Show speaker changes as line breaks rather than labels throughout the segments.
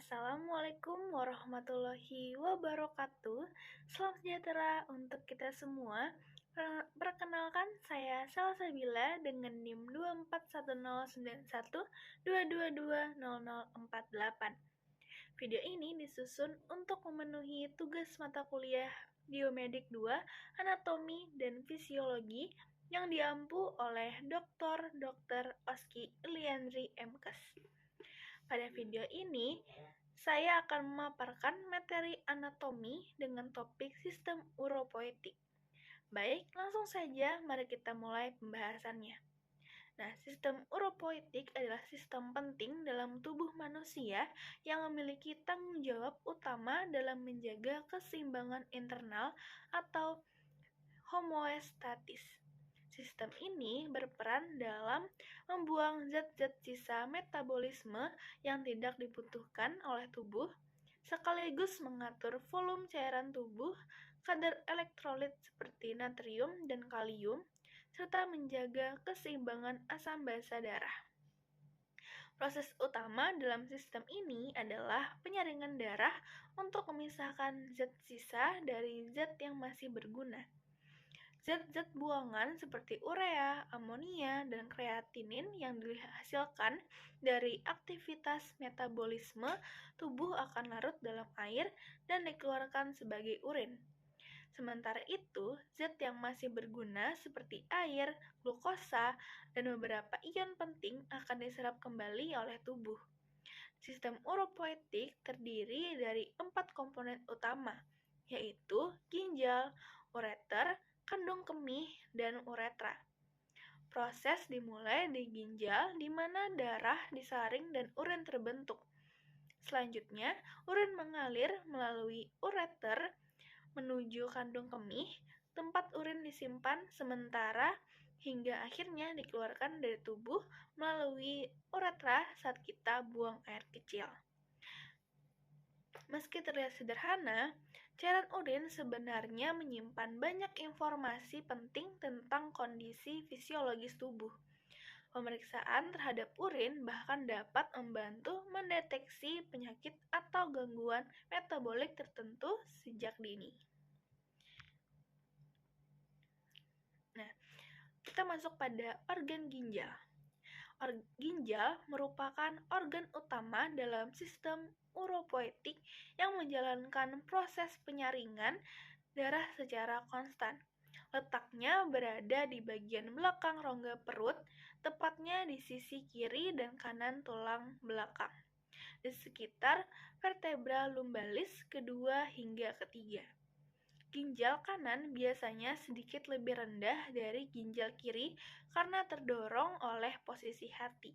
Assalamualaikum warahmatullahi wabarakatuh. Salam sejahtera untuk kita semua. Perkenalkan, saya Salsabila dengan NIM 2410912220048. Video ini disusun untuk memenuhi tugas mata kuliah Biomedik 2, Anatomi dan Fisiologi yang diampu oleh Dr. Oski Iliandri MKes. Pada video ini, saya akan memaparkan materi anatomi dengan topik sistem uropoetik. Baik, langsung saja mari kita mulai pembahasannya. Nah, sistem uropoetik adalah sistem penting dalam tubuh manusia yang memiliki tanggung jawab utama dalam menjaga keseimbangan internal atau homeostatis. Sistem ini berperan dalam membuang zat-zat sisa metabolisme yang tidak dibutuhkan oleh tubuh, sekaligus mengatur volume cairan tubuh, kadar elektrolit seperti natrium dan kalium, serta menjaga keseimbangan asam basa darah. Proses utama dalam sistem ini adalah penyaringan darah untuk memisahkan zat sisa dari zat yang masih berguna. Zat-zat buangan seperti urea, amonia, dan kreatinin yang dihasilkan dari aktivitas metabolisme tubuh akan larut dalam air dan dikeluarkan sebagai urin. Sementara itu, zat yang masih berguna seperti air, glukosa, dan beberapa ion penting akan diserap kembali oleh tubuh. Sistem uropoetik terdiri dari 4 komponen utama, yaitu ginjal, ureter, kandung kemih, dan uretra. Proses dimulai di ginjal di mana darah disaring dan urin terbentuk. Selanjutnya, urin mengalir melalui ureter menuju kandung kemih, tempat urin disimpan sementara hingga akhirnya dikeluarkan dari tubuh melalui uretra saat kita buang air kecil. Meski terlihat sederhana, cairan urin sebenarnya menyimpan banyak informasi penting tentang kondisi fisiologis tubuh. Pemeriksaan terhadap urin bahkan dapat membantu mendeteksi penyakit atau gangguan metabolik tertentu sejak dini. Nah, kita masuk pada organ ginjal. Ginjal merupakan organ utama dalam sistem uropoetik yang menjalankan proses penyaringan darah secara konstan. Letaknya berada di bagian belakang rongga perut, tepatnya di sisi kiri dan kanan tulang belakang, di sekitar vertebra lumbalis kedua hingga ketiga. Ginjal kanan biasanya sedikit lebih rendah dari ginjal kiri karena terdorong oleh posisi hati.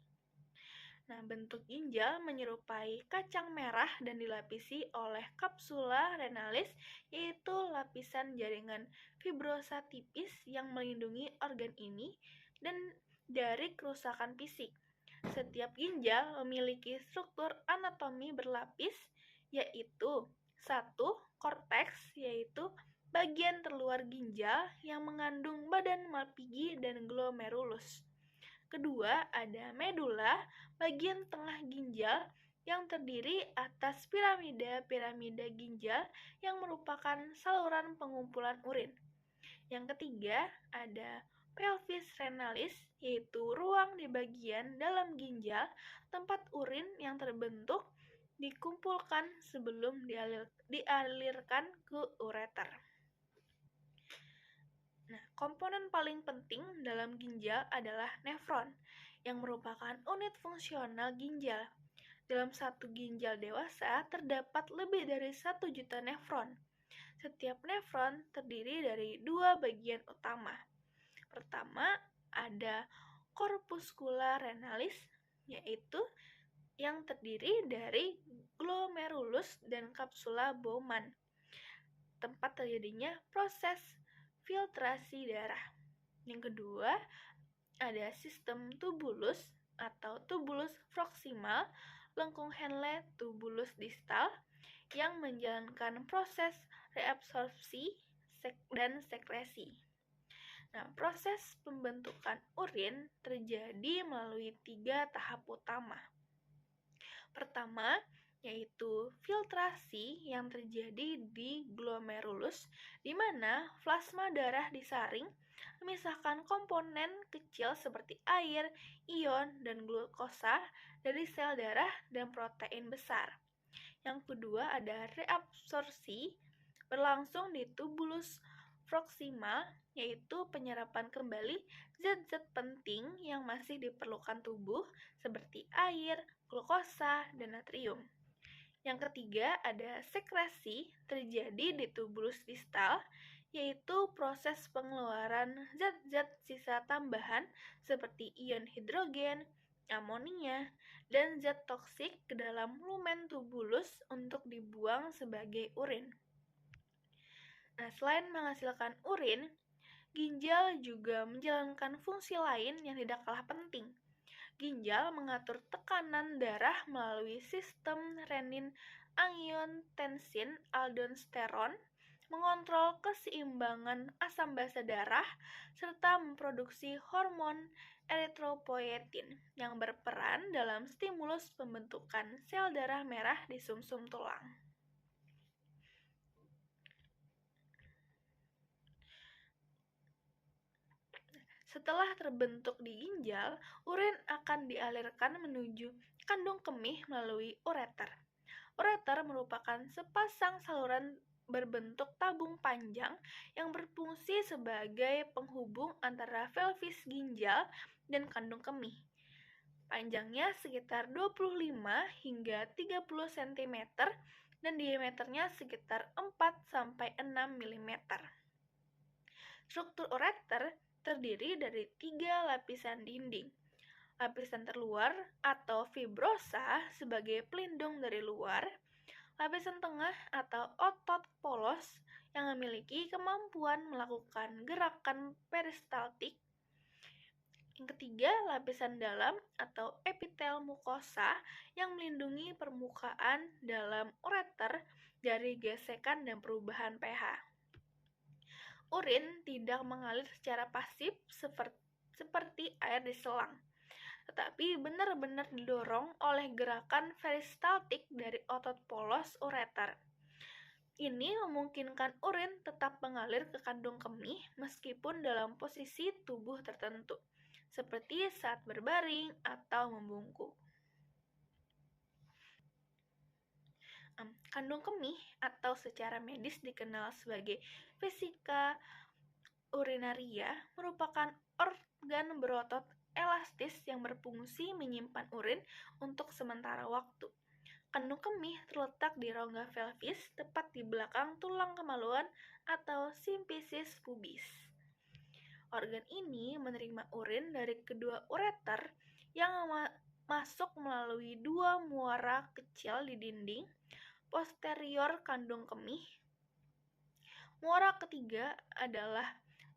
Nah, bentuk ginjal menyerupai kacang merah dan dilapisi oleh kapsula renalis, yaitu lapisan jaringan fibrosa tipis yang melindungi organ ini dan dari kerusakan fisik. Setiap ginjal memiliki struktur anatomi berlapis, yaitu 1. Korteks, yaitu bagian terluar ginjal yang mengandung badan Malpighi dan glomerulus. Kedua, ada medula, bagian tengah ginjal yang terdiri atas piramida ginjal yang merupakan saluran pengumpulan urin. Yang ketiga, ada pelvis renalis, yaitu ruang di bagian dalam ginjal tempat urin yang terbentuk dikumpulkan sebelum dialirkan ke ureter. Nah, komponen paling penting dalam ginjal adalah nefron, yang merupakan unit fungsional ginjal. Dalam satu ginjal dewasa terdapat lebih dari 1 juta nefron. Setiap nefron terdiri dari 2 bagian utama. Pertama, ada corpuscula renalis, yaitu yang terdiri dari glomerulus dan kapsula Bowman, tempat terjadinya proses filtrasi darah. Yang kedua, ada sistem tubulus atau tubulus proximal, lengkung Henle tubulus distal yang menjalankan proses reabsorpsi dan sekresi. Nah, proses pembentukan urin terjadi melalui 3 tahap utama. Pertama, yaitu filtrasi yang terjadi di glomerulus, di mana plasma darah disaring, memisahkan komponen kecil seperti air, ion, dan glukosa dari sel darah dan protein besar. Yang kedua ada reabsorpsi, berlangsung di tubulus proksimal, yaitu penyerapan kembali zat-zat penting yang masih diperlukan tubuh seperti air, glukosa, dan natrium. Yang ketiga ada sekresi, terjadi di tubulus distal, yaitu proses pengeluaran zat-zat sisa tambahan seperti ion hidrogen, amonia, dan zat toksik ke dalam lumen tubulus untuk dibuang sebagai urin. Nah, selain menghasilkan urin, ginjal juga menjalankan fungsi lain yang tidak kalah penting. Ginjal mengatur tekanan darah melalui sistem renin-angiotensin-aldosteron, mengontrol keseimbangan asam basa darah, serta memproduksi hormon eritropoietin yang berperan dalam stimulus pembentukan sel darah merah di sumsum tulang. Setelah terbentuk di ginjal, urin akan dialirkan menuju kandung kemih melalui ureter. Ureter merupakan sepasang saluran berbentuk tabung panjang yang berfungsi sebagai penghubung antara pelvis ginjal dan kandung kemih. Panjangnya sekitar 25 hingga 30 cm dan diameternya sekitar 4-6 mm. Struktur ureter terdiri dari 3 lapisan dinding. Lapisan terluar atau fibrosa sebagai pelindung dari luar, lapisan tengah atau otot polos yang memiliki kemampuan melakukan gerakan peristaltik. Yang ketiga, lapisan dalam atau epitel mukosa yang melindungi permukaan dalam ureter dari gesekan dan perubahan pH. Urin tidak mengalir secara pasif seperti air di selang, tetapi benar-benar didorong oleh gerakan peristaltik dari otot polos ureter. Ini memungkinkan urin tetap mengalir ke kandung kemih meskipun dalam posisi tubuh tertentu, seperti saat berbaring atau membungkuk. Kandung kemih atau secara medis dikenal sebagai vesika urinaria merupakan organ berotot elastis yang berfungsi menyimpan urin untuk sementara waktu. Kandung kemih terletak di rongga pelvis tepat di belakang tulang kemaluan atau simfisis pubis. Organ ini menerima urin dari kedua ureter yang masuk melalui 2 muara kecil di dinding posterior kandung kemih. Muara ketiga adalah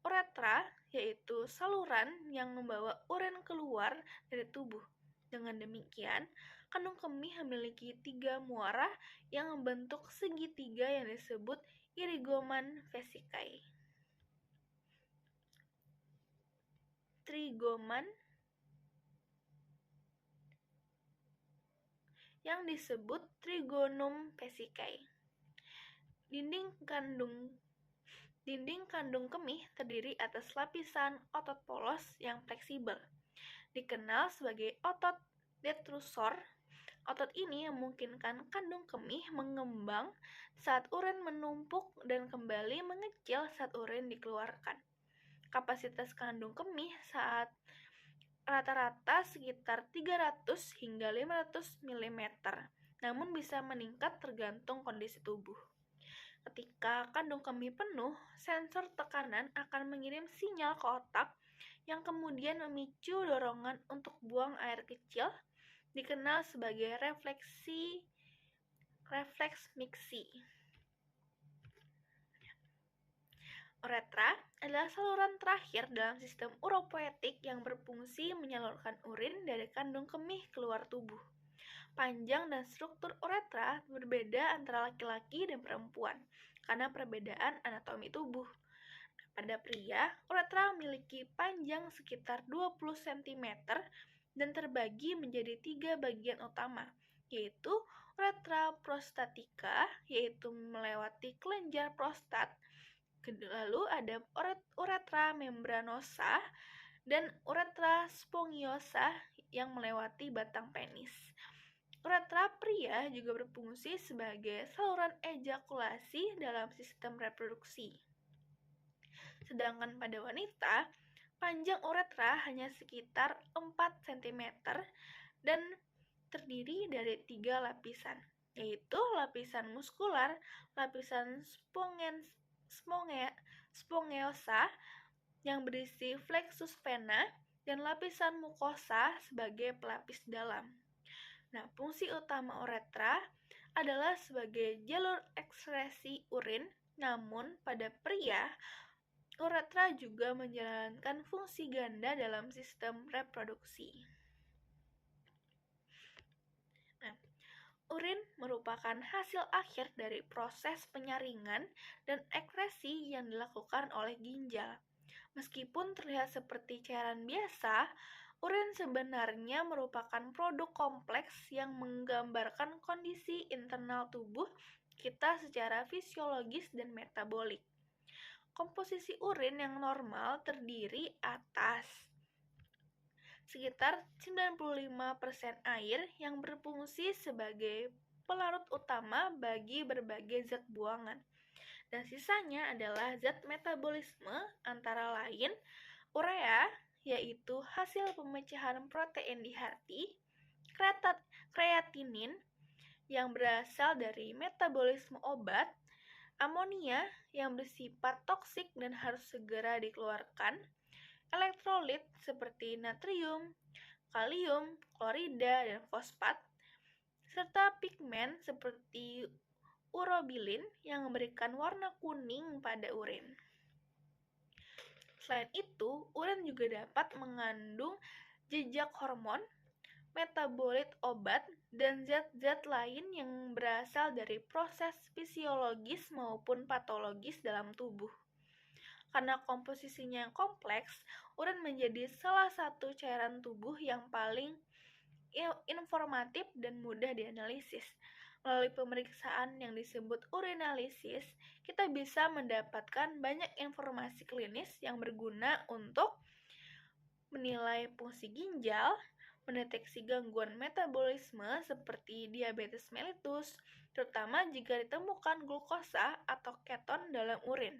uretra, yaitu saluran yang membawa urin keluar dari tubuh. Dengan demikian, kandung kemih memiliki 3 muara yang membentuk segitiga yang disebut irigoman vesicae. Trigoman yang disebut trigonum vesicae. Dinding kandung kemih terdiri atas lapisan otot polos yang fleksibel, dikenal sebagai otot detrusor. Otot ini memungkinkan kandung kemih mengembang saat urin menumpuk dan kembali mengecil saat urin dikeluarkan. Kapasitas kandung kemih saat rata-rata sekitar 300 hingga 500 mm, namun bisa meningkat tergantung kondisi tubuh. Ketika kandung kemih penuh, sensor tekanan akan mengirim sinyal ke otak yang kemudian memicu dorongan untuk buang air kecil, dikenal sebagai refleks miksi. Uretra adalah saluran terakhir dalam sistem uropoietik yang berfungsi menyalurkan urin dari kandung kemih keluar tubuh. Panjang dan struktur uretra berbeda antara laki-laki dan perempuan karena perbedaan anatomi tubuh. Pada pria, uretra memiliki panjang sekitar 20 cm dan terbagi menjadi 3 bagian utama, yaitu uretra uretra prostatica, yaitu melewati kelenjar prostat. Lalu ada uretra membranosa dan uretra spongiosa yang melewati batang penis. Uretra pria juga berfungsi sebagai saluran ejakulasi dalam sistem reproduksi. Sedangkan pada wanita, panjang uretra hanya sekitar 4 cm dan terdiri dari 3 lapisan, yaitu lapisan muskular, lapisan spongiosa yang berisi flexus vena, dan lapisan mukosa sebagai pelapis dalam. Nah, fungsi utama uretra adalah sebagai jalur ekskresi urin, namun pada pria, uretra juga menjalankan fungsi ganda dalam sistem reproduksi. Urin merupakan hasil akhir dari proses penyaringan dan ekskresi yang dilakukan oleh ginjal. Meskipun terlihat seperti cairan biasa, urin sebenarnya merupakan produk kompleks yang menggambarkan kondisi internal tubuh kita secara fisiologis dan metabolik. Komposisi urin yang normal terdiri atas sekitar 95% air yang berfungsi sebagai pelarut utama bagi berbagai zat buangan, dan sisanya adalah zat metabolisme antara lain urea, yaitu hasil pemecahan protein di hati, kreatinin yang berasal dari metabolisme obat, amonia yang bersifat toksik dan harus segera dikeluarkan, elektrolit seperti natrium, kalium, klorida, dan fosfat, serta pigmen seperti urobilin yang memberikan warna kuning pada urin. Selain itu, urin juga dapat mengandung jejak hormon, metabolit obat, dan zat-zat lain yang berasal dari proses fisiologis maupun patologis dalam tubuh. Karena komposisinya yang kompleks, urin menjadi salah satu cairan tubuh yang paling informatif dan mudah dianalisis. Melalui pemeriksaan yang disebut urinalisis, kita bisa mendapatkan banyak informasi klinis yang berguna untuk menilai fungsi ginjal, mendeteksi gangguan metabolisme seperti diabetes mellitus, terutama jika ditemukan glukosa atau keton dalam urin,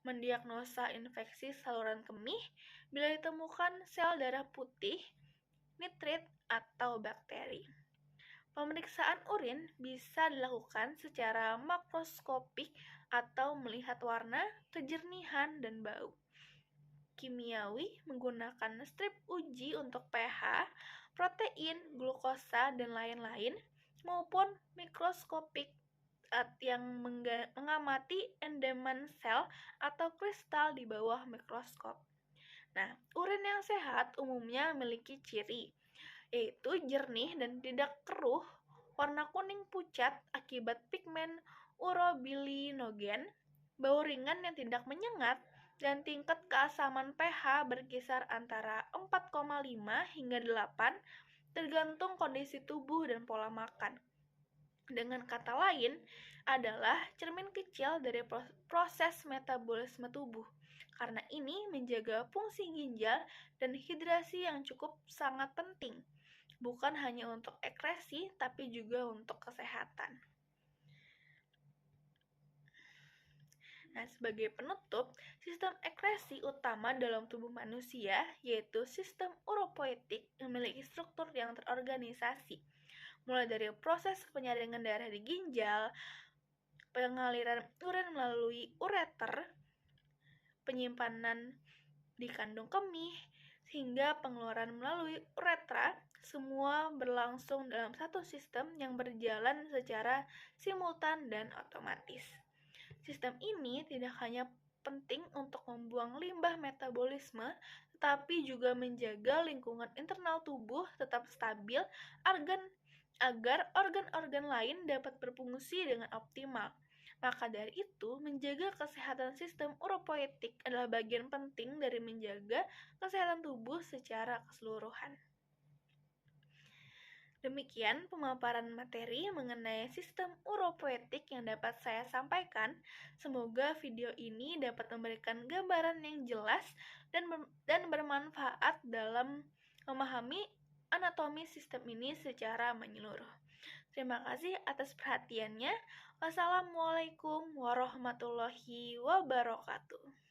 mendiagnosa infeksi saluran kemih bila ditemukan sel darah putih, nitrit, atau bakteri. Pemeriksaan urin bisa dilakukan secara makroskopik atau melihat warna, kejernihan, dan bau. Kimiawi menggunakan strip uji untuk pH, protein, glukosa, dan lain-lain, maupun mikroskopik yang mengamati endaman sel atau kristal di bawah mikroskop. Nah, urin yang sehat umumnya memiliki ciri, yaitu jernih dan tidak keruh, warna kuning pucat akibat pigmen urobilinogen, bau ringan yang tidak menyengat, dan tingkat keasaman pH berkisar antara 4,5 hingga 8 tergantung kondisi tubuh dan pola makan. Dengan kata lain, adalah cermin kecil dari proses metabolisme tubuh. Karena ini menjaga fungsi ginjal dan hidrasi yang cukup sangat penting, bukan hanya untuk ekskresi, tapi juga untuk kesehatan. Nah, sebagai penutup, sistem ekskresi utama dalam tubuh manusia yaitu sistem uropoietik memiliki struktur yang terorganisasi, mulai dari proses penyaringan darah di ginjal, pengaliran urin melalui ureter, penyimpanan di kandung kemih, hingga pengeluaran melalui uretra, semua berlangsung dalam satu sistem yang berjalan secara simultan dan otomatis. Sistem ini tidak hanya penting untuk membuang limbah metabolisme, tetapi juga menjaga lingkungan internal tubuh tetap stabil agar organ-organ lain dapat berfungsi dengan optimal. Maka dari itu, menjaga kesehatan sistem uropoietik adalah bagian penting dari menjaga kesehatan tubuh secara keseluruhan. Demikian pemaparan materi mengenai sistem uropoetik yang dapat saya sampaikan. Semoga video ini dapat memberikan gambaran yang jelas dan bermanfaat dalam memahami anatomi sistem ini secara menyeluruh. Terima kasih atas perhatiannya. Wassalamualaikum warahmatullahi wabarakatuh.